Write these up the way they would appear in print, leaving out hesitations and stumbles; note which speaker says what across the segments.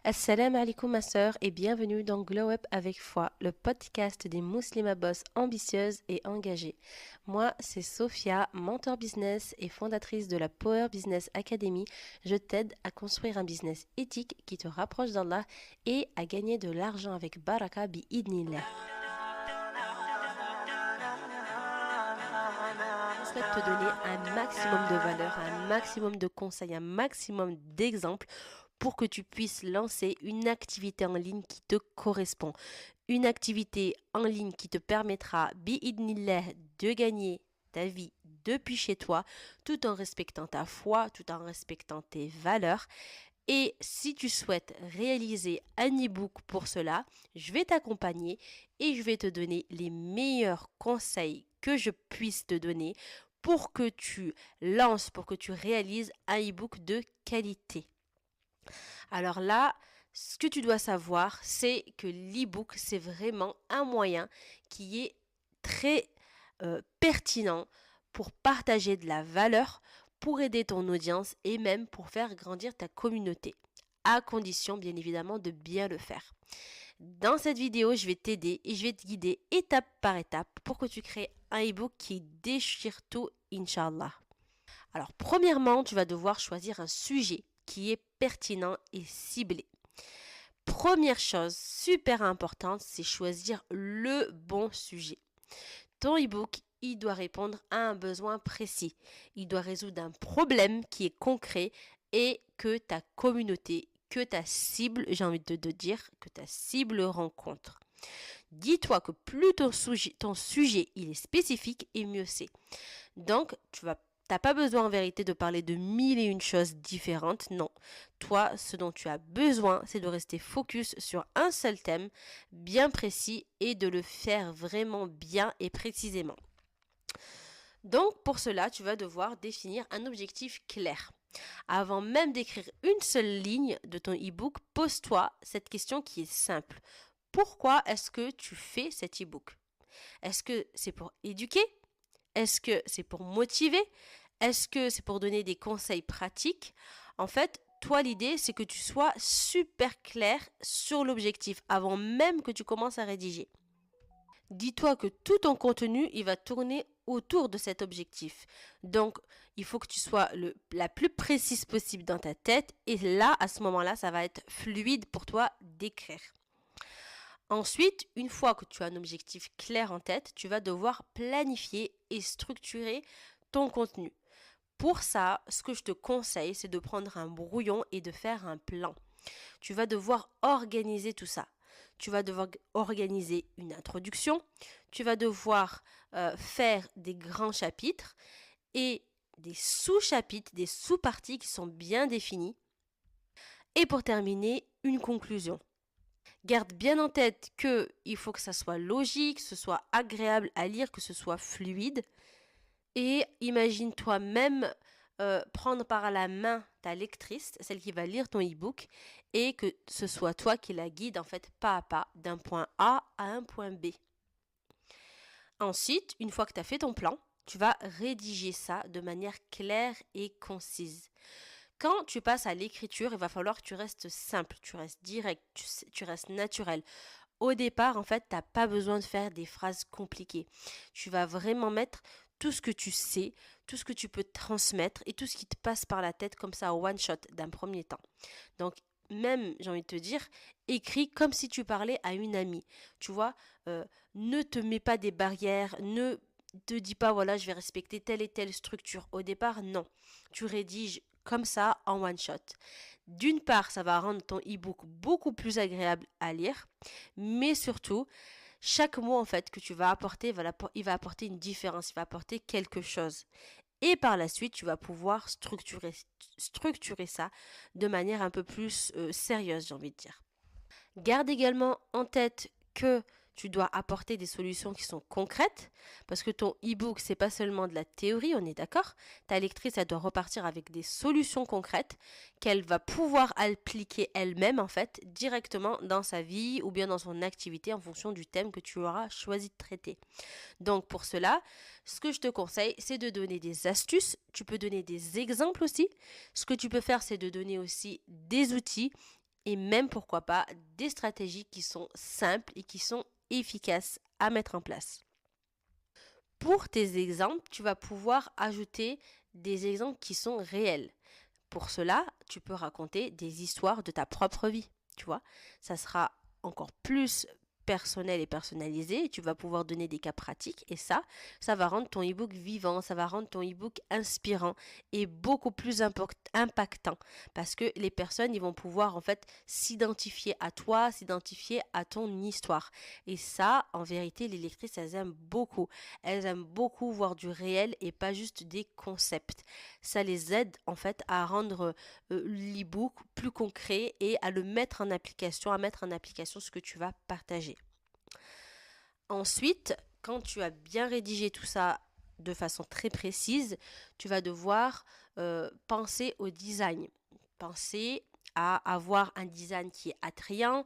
Speaker 1: Assalamu alaikum ma sœur et bienvenue dans Glow Up avec foi, le podcast des muslimas boss ambitieuses et engagées. Moi, c'est Sophia, mentor business et fondatrice de la Power Business Academy. Je t'aide à construire un business éthique qui te rapproche d'Allah et à gagner de l'argent avec baraka bi idnillah. Je souhaite te donner un maximum de valeur, un maximum de conseils, un maximum d'exemples pour que tu puisses lancer une activité en ligne qui te correspond. Une activité en ligne qui te permettra, bi'idnillah, de gagner ta vie depuis chez toi, tout en respectant ta foi, tout en respectant tes valeurs. Et si tu souhaites réaliser un e-book pour cela, je vais t'accompagner et je vais te donner les meilleurs conseils que je puisse te donner pour que tu lances, pour que tu réalises un e-book de qualité. Alors là, ce que tu dois savoir, c'est que l'e-book, c'est vraiment un moyen qui est très pertinent pour partager de la valeur, pour aider ton audience et même pour faire grandir ta communauté, à condition bien évidemment de bien le faire. Dans cette vidéo, je vais t'aider et je vais te guider étape par étape pour que tu crées un e-book qui déchire tout, Inch'Allah. Alors premièrement, tu vas devoir choisir un sujet qui est pertinent et ciblé. Première chose super importante, c'est choisir le bon sujet. Ton e-book, il doit répondre à un besoin précis. Il doit résoudre un problème qui est concret et que ta communauté, que ta cible, j'ai envie de te dire, que ta cible rencontre. Dis-toi que plus ton sujet il est spécifique et mieux c'est. Donc, t'as pas besoin en vérité de parler de mille et une choses différentes, non. Toi, ce dont tu as besoin, c'est de rester focus sur un seul thème, bien précis, et de le faire vraiment bien et précisément. Donc, pour cela, tu vas devoir définir un objectif clair. Avant même d'écrire une seule ligne de ton e-book, pose-toi cette question qui est simple. Pourquoi est-ce que tu fais cet e-book? Est-ce que c'est pour éduquer? Est-ce que c'est pour motiver? Est-ce que c'est pour donner des conseils pratiques? En fait, toi, l'idée, c'est que tu sois super clair sur l'objectif avant même que tu commences à rédiger. Dis-toi que tout ton contenu, il va tourner autour de cet objectif. Donc, il faut que tu sois la plus précise possible dans ta tête et là, à ce moment-là, ça va être fluide pour toi d'écrire. Ensuite, une fois que tu as un objectif clair en tête, tu vas devoir planifier et structurer ton contenu. Pour ça, ce que je te conseille, c'est de prendre un brouillon et de faire un plan. Tu vas devoir organiser tout ça. Tu vas devoir organiser une introduction, tu vas devoir faire des grands chapitres et des sous-chapitres, des sous-parties qui sont bien définies. Et pour terminer, une conclusion. Garde bien en tête qu'il faut que ça soit logique, que ce soit agréable à lire, que ce soit fluide. Et imagine-toi même prendre par la main ta lectrice, celle qui va lire ton e-book, et que ce soit toi qui la guide en fait pas à pas d'un point A à un point B. Ensuite, une fois que tu as fait ton plan, tu vas rédiger ça de manière claire et concise. Quand tu passes à l'écriture, il va falloir que tu restes simple, tu restes direct, tu restes naturel. Au départ, en fait, tu n'as pas besoin de faire des phrases compliquées. Tu vas vraiment mettre tout ce que tu sais, tout ce que tu peux transmettre et tout ce qui te passe par la tête comme ça, one shot d'un premier temps. Donc, même, j'ai envie de te dire, écris comme si tu parlais à une amie. Tu vois, ne te mets pas des barrières, ne te dis pas, voilà, je vais respecter telle et telle structure. Au départ, non. Tu rédiges comme ça en one shot. D'une part, ça va rendre ton e-book beaucoup plus agréable à lire, mais surtout, chaque mot en fait que tu vas apporter, il va apporter une différence, il va apporter quelque chose. Et par la suite, tu vas pouvoir structurer ça de manière un peu plus sérieuse, j'ai envie de dire. Garde également en tête que tu dois apporter des solutions qui sont concrètes, parce que ton e-book, c'est pas seulement de la théorie, on est d'accord? Ta lectrice, elle doit repartir avec des solutions concrètes qu'elle va pouvoir appliquer elle-même, en fait, directement dans sa vie ou bien dans son activité en fonction du thème que tu auras choisi de traiter. Donc, pour cela, ce que je te conseille, c'est de donner des astuces. Tu peux donner des exemples aussi. Ce que tu peux faire, c'est de donner aussi des outils et même pourquoi pas des stratégies qui sont simples et qui sont efficaces à mettre en place. Pour tes exemples, tu vas pouvoir ajouter des exemples qui sont réels. Pour cela, tu peux raconter des histoires de ta propre vie, tu vois. Ça sera encore plus personnel et personnalisé. Tu vas pouvoir donner des cas pratiques et ça va rendre ton e-book vivant, ça va rendre ton e-book inspirant et beaucoup plus impactant parce que les personnes, ils vont pouvoir en fait s'identifier à toi, s'identifier à ton histoire. Et ça, en vérité, les lectrices, elles aiment beaucoup. Elles aiment beaucoup voir du réel et pas juste des concepts. Ça les aide en fait à rendre l'e-book plus concret et à le mettre en application, à mettre en application ce que tu vas partager. Ensuite, quand tu as bien rédigé tout ça de façon très précise, tu vas devoir penser au design. Penser à avoir un design qui est attrayant,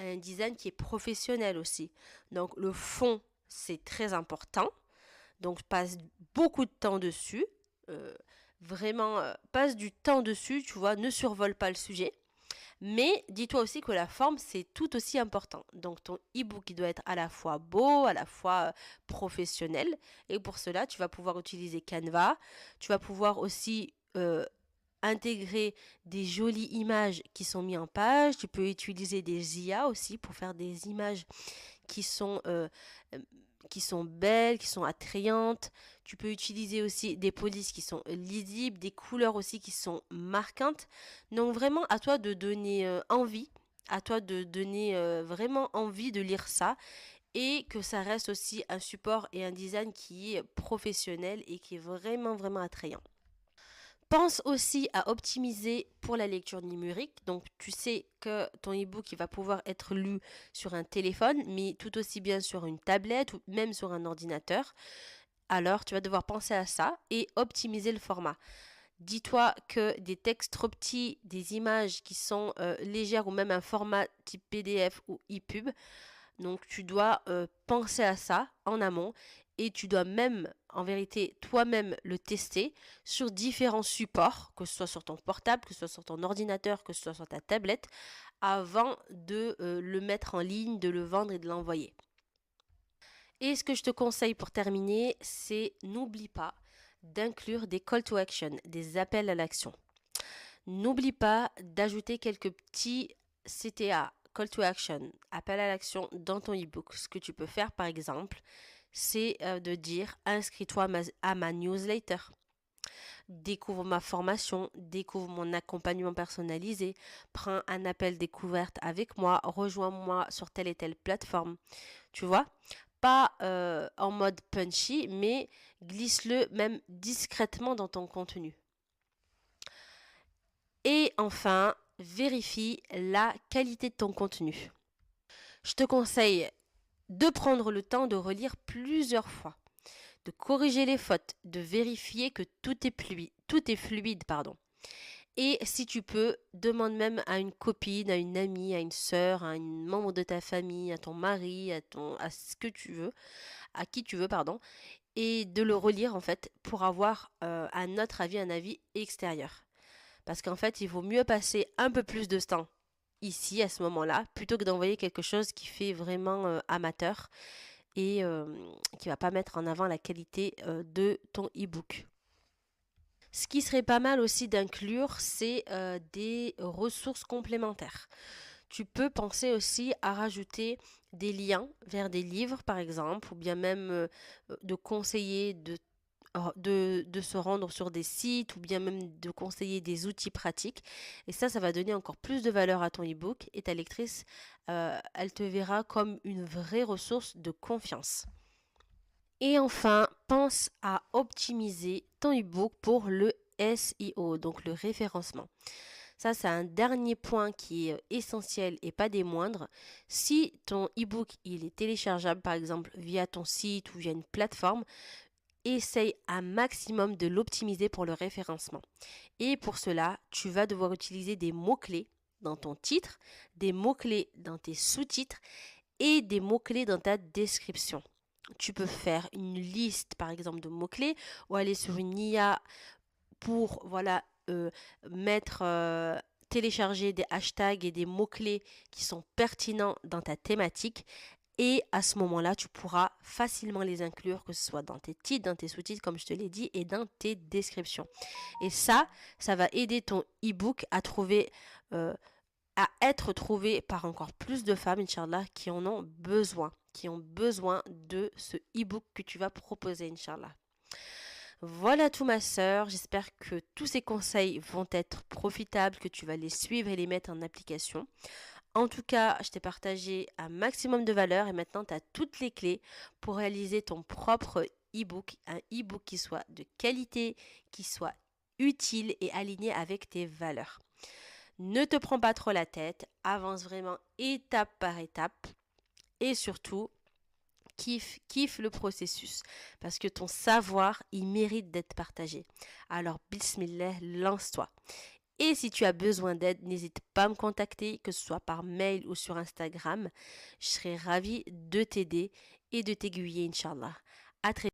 Speaker 1: un design qui est professionnel aussi. Donc le fond, c'est très important. Donc passe beaucoup de temps dessus. Vraiment, passe du temps dessus, tu vois, ne survole pas le sujet. Mais dis-toi aussi que la forme, c'est tout aussi important. Donc ton e-book, il doit être à la fois beau, à la fois professionnel. Et pour cela, tu vas pouvoir utiliser Canva. Tu vas pouvoir aussi intégrer des jolies images qui sont mises en page. Tu peux utiliser des IA aussi pour faire des images qui sont belles, qui sont attrayantes. Tu peux utiliser aussi des polices qui sont lisibles, des couleurs aussi qui sont marquantes. Donc vraiment à toi de donner envie, à toi de donner vraiment envie de lire ça et que ça reste aussi un support et un design qui est professionnel et qui est vraiment vraiment attrayant. Pense aussi à optimiser pour la lecture numérique. Donc, tu sais que ton e-book il va pouvoir être lu sur un téléphone, mais tout aussi bien sur une tablette ou même sur un ordinateur. Alors, tu vas devoir penser à ça et optimiser le format. Dis-toi que des textes trop petits, des images qui sont légères ou même un format type PDF ou EPUB, donc tu dois penser à ça en amont et tu dois même, en vérité, toi-même le tester sur différents supports, que ce soit sur ton portable, que ce soit sur ton ordinateur, que ce soit sur ta tablette, avant de le mettre en ligne, de le vendre et de l'envoyer. Et ce que je te conseille pour terminer, c'est n'oublie pas d'inclure des call to action, des appels à l'action. N'oublie pas d'ajouter quelques petits CTA, call to action, appel à l'action dans ton e-book. Ce que tu peux faire par exemple, c'est de dire inscris-toi à ma newsletter. Découvre ma formation, découvre mon accompagnement personnalisé, prends un appel découverte avec moi, rejoins-moi sur telle et telle plateforme. Tu vois, pas en mode punchy, mais glisse-le même discrètement dans ton contenu. Et enfin, vérifie la qualité de ton contenu. Je te conseille de prendre le temps de relire plusieurs fois, de corriger les fautes, de vérifier que tout est fluide, pardon. Et si tu peux, demande même à une copine, à une amie, à une sœur, à un membre de ta famille, à ton mari, à ce que tu veux, à qui tu veux, pardon, et de le relire en fait pour avoir un autre avis, un avis extérieur. Parce qu'en fait, il vaut mieux passer un peu plus de temps ici, à ce moment-là, plutôt que d'envoyer quelque chose qui fait vraiment amateur et qui va pas mettre en avant la qualité de ton e-book. Ce qui serait pas mal aussi d'inclure, c'est des ressources complémentaires. Tu peux penser aussi à rajouter des liens vers des livres, par exemple, ou bien même de conseiller de se rendre sur des sites ou bien même de conseiller des outils pratiques. Et ça va donner encore plus de valeur à ton e-book et ta lectrice, elle te verra comme une vraie ressource de confiance. Et enfin, pense à optimiser ton e-book pour le SEO, donc le référencement. Ça, c'est un dernier point qui est essentiel et pas des moindres. Si ton e-book il est téléchargeable, par exemple, via ton site ou via une plateforme, essaye un maximum de l'optimiser pour le référencement. Et pour cela, tu vas devoir utiliser des mots-clés dans ton titre, des mots-clés dans tes sous-titres et des mots-clés dans ta description. Tu peux faire une liste, par exemple, de mots-clés ou aller sur une IA pour mettre télécharger des hashtags et des mots-clés qui sont pertinents dans ta thématique. Et à ce moment-là, tu pourras facilement les inclure, que ce soit dans tes titres, dans tes sous-titres, comme je te l'ai dit, et dans tes descriptions. Et ça va aider ton e-book à à être trouvé par encore plus de femmes, Inch'Allah, qui ont besoin de ce e-book que tu vas proposer, Inch'Allah. Voilà tout ma sœur, j'espère que tous ces conseils vont être profitables, que tu vas les suivre et les mettre en application. En tout cas, je t'ai partagé un maximum de valeur et maintenant tu as toutes les clés pour réaliser ton propre e-book, un e-book qui soit de qualité, qui soit utile et aligné avec tes valeurs. Ne te prends pas trop la tête, avance vraiment étape par étape et surtout, kiffe le processus parce que ton savoir, il mérite d'être partagé. Alors, bismillah, lance-toi. Et si tu as besoin d'aide, n'hésite pas à me contacter, que ce soit par mail ou sur Instagram. Je serai ravie de t'aider et de t'aiguiller, Inch'Allah. À très